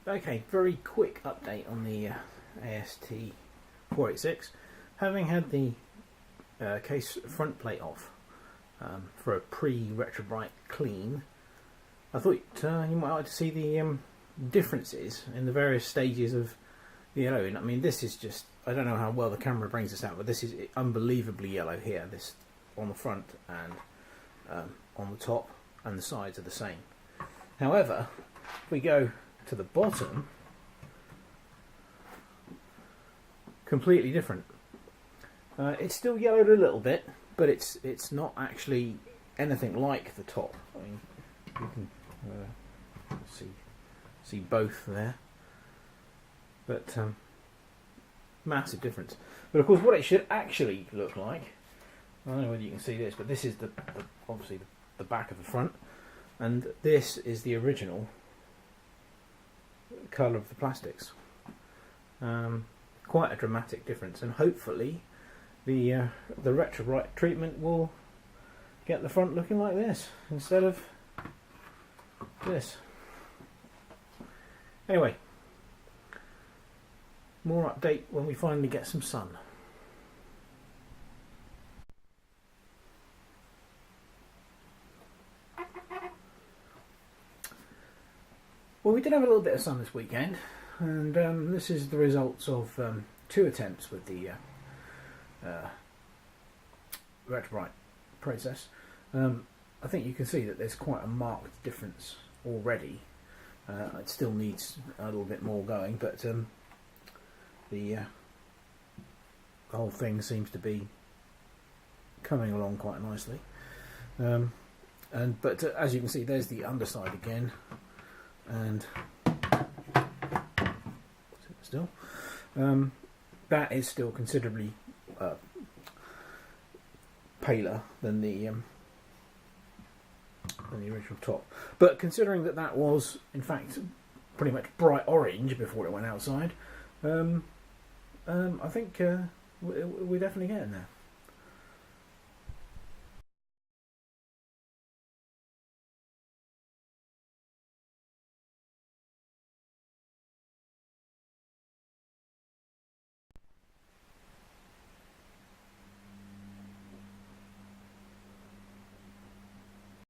Okay, very quick update on the AST 486. Having had the case front plate off for a pre-Retrobrite clean, I thought you might like to see the differences in the various stages of the yellow. I mean, this is just, I don't know how well the camera brings this out, but this is unbelievably yellow here. This on the front and on the top, and the sides are the same. However, if we go to the bottom, completely different. It's still yellowed a little bit, but it's not actually anything like the top. I mean, you can see both there, but massive difference. But of course, what it should actually look like, I don't know whether you can see this, but this is obviously the back of the front, and this is the original colour of the plastics. Quite a dramatic difference, and hopefully the Retrobrite treatment will get the front looking like this instead of this. Anyway, more update when we finally get some sun. Well, we did have a little bit of sun this weekend, and this is the results of 2 attempts with the Retrobrite process. I think you can see that there's quite a marked difference already. It still needs a little bit more going, but the whole thing seems to be coming along quite nicely. But as you can see, there's the underside again. And still, that is still considerably paler than the original top. But considering that that was in fact pretty much bright orange before it went outside, I think we're definitely getting there.